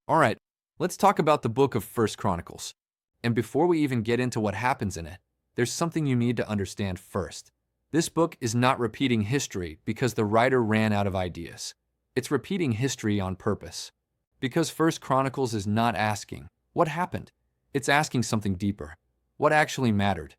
All right, let's talk about the book of First Chronicles. And before we even get into what happens in it, there's something you need to understand first. This book is not repeating history because the writer ran out of ideas. It's repeating history on purpose. Because First Chronicles is not asking, what happened? It's asking something deeper. What actually mattered?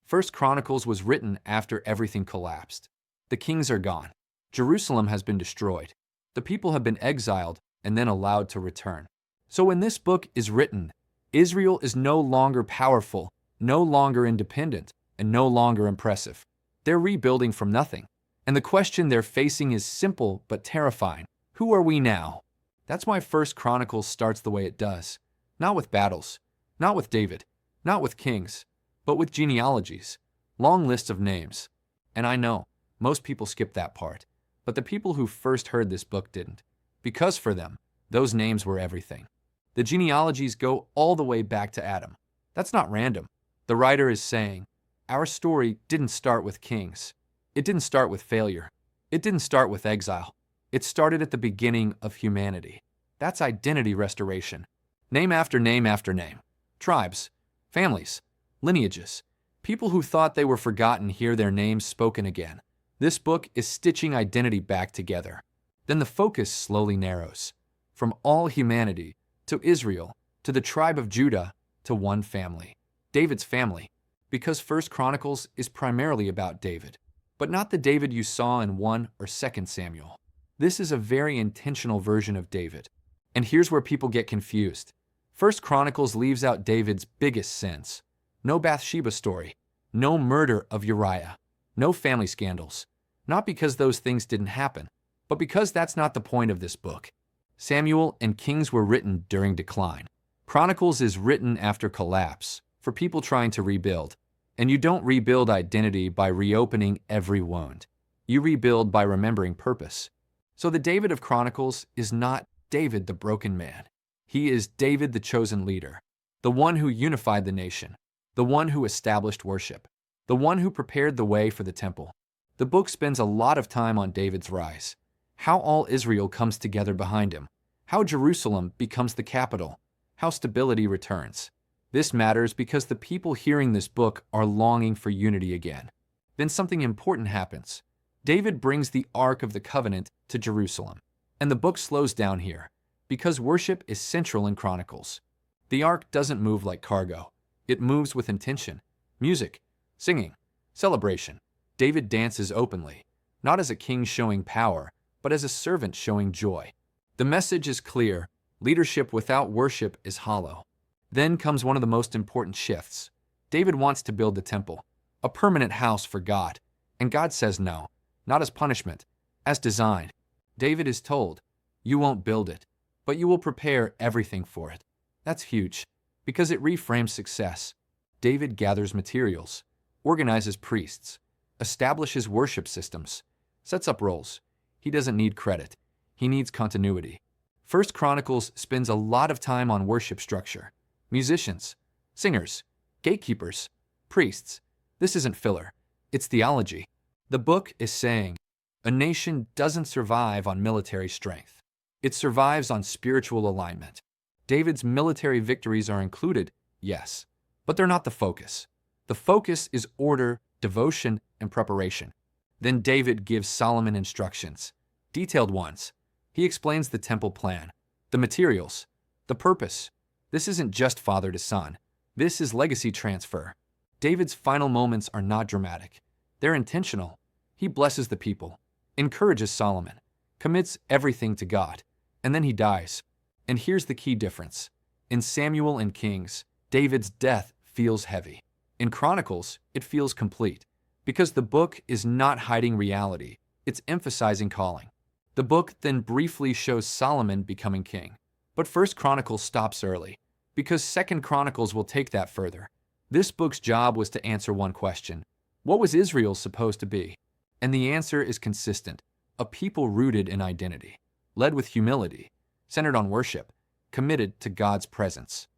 First Chronicles was written after everything collapsed. The kings are gone. Jerusalem has been destroyed. The people have been exiled and then allowed to return. So when this book is written, Israel is no longer powerful, no longer independent, and no longer impressive. They're rebuilding from nothing. And the question they're facing is simple but terrifying. Who are we now? That's why First Chronicles starts the way it does. Not with battles, not with David, not with kings, but with genealogies, long lists of names. And I know, most people skip that part. But the people who first heard this book didn't. Because for them, those names were everything. The genealogies go all the way back to Adam. That's not random. The writer is saying, our story didn't start with kings. It didn't start with failure. It didn't start with exile. It started at the beginning of humanity. That's identity restoration. Name after name after name. Tribes, families, lineages. People who thought they were forgotten hear their names spoken again. This book is stitching identity back together. Then the focus slowly narrows. From all humanity, to Israel, to the tribe of Judah, to one family. David's family. Because First Chronicles is primarily about David. But not the David you saw in 1 or 2 Samuel. This is a very intentional version of David. And here's where people get confused. First Chronicles leaves out David's biggest sins. No Bathsheba story. No murder of Uriah. No family scandals. Not because those things didn't happen, but because that's not the point of this book. Samuel and Kings were written during decline. Chronicles is written after collapse, for people trying to rebuild. And you don't rebuild identity by reopening every wound. You rebuild by remembering purpose. So the David of Chronicles is not David the broken man. He is David the chosen leader, the one who unified the nation, the one who established worship, the one who prepared the way for the temple. The book spends a lot of time on David's rise, how all Israel comes together behind him, how Jerusalem becomes the capital, how stability returns. This matters because the people hearing this book are longing for unity again. Then something important happens. David brings the Ark of the Covenant to Jerusalem. And the book slows down here, because worship is central in Chronicles. The Ark doesn't move like cargo. It moves with intention, music, singing, celebration. David dances openly, not as a king showing power, but as a servant showing joy. The message is clear. Leadership without worship is hollow. Then comes one of the most important shifts. David wants to build the temple, a permanent house for God. And God says no, not as punishment, as design. David is told, you won't build it, but you will prepare everything for it. That's huge, because it reframes success. David gathers materials, organizes priests, establishes worship systems, sets up roles. He doesn't need credit. He needs continuity. First Chronicles spends a lot of time on worship structure. Musicians, singers, gatekeepers, priests. This isn't filler. It's theology. The book is saying, a nation doesn't survive on military strength. It survives on spiritual alignment. David's military victories are included, yes, but they're not the focus. The focus is order, devotion, and preparation. Then David gives Solomon instructions, detailed ones. He explains the temple plan, the materials, the purpose. This isn't just father to son. This is legacy transfer. David's final moments are not dramatic. They're intentional. He blesses the people, encourages Solomon, commits everything to God, and then he dies. And here's the key difference. In Samuel and Kings, David's death feels heavy. In Chronicles, it feels complete, because the book is not hiding reality. It's emphasizing calling. The book then briefly shows Solomon becoming king. But First Chronicles stops early, because Second Chronicles will take that further. This book's job was to answer one question. What was Israel supposed to be? And the answer is consistent. A people rooted in identity, led with humility, centered on worship, committed to God's presence.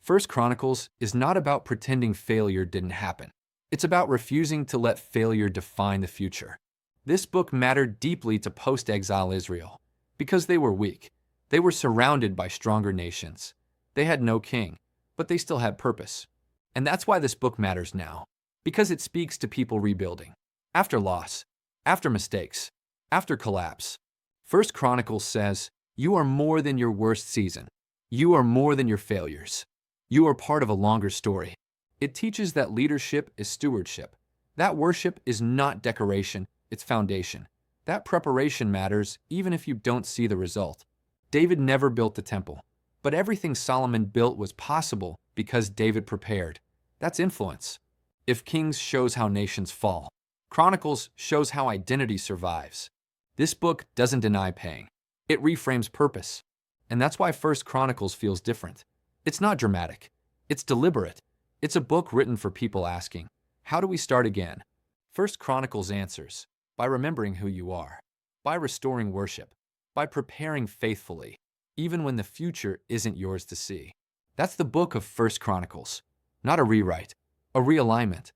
First Chronicles is not about pretending failure didn't happen. It's about refusing to let failure define the future. This book mattered deeply to post-exile Israel because they were weak. They were surrounded by stronger nations. They had no king, but they still had purpose. And that's why this book matters now, because it speaks to people rebuilding. After loss, after mistakes, after collapse. First Chronicles says, you are more than your worst season. You are more than your failures. You are part of a longer story. It teaches that leadership is stewardship. That worship is not decoration, it's foundation. That preparation matters even if you don't see the result. David never built the temple, but everything Solomon built was possible because David prepared. That's influence. If Kings shows how nations fall, Chronicles shows how identity survives. This book doesn't deny pain. It reframes purpose. And that's why First Chronicles feels different. It's not dramatic. It's deliberate. It's a book written for people asking, how do we start again? First Chronicles answers, by remembering who you are, by restoring worship, by preparing faithfully, even when the future isn't yours to see. That's the book of First Chronicles. Not a rewrite, a realignment,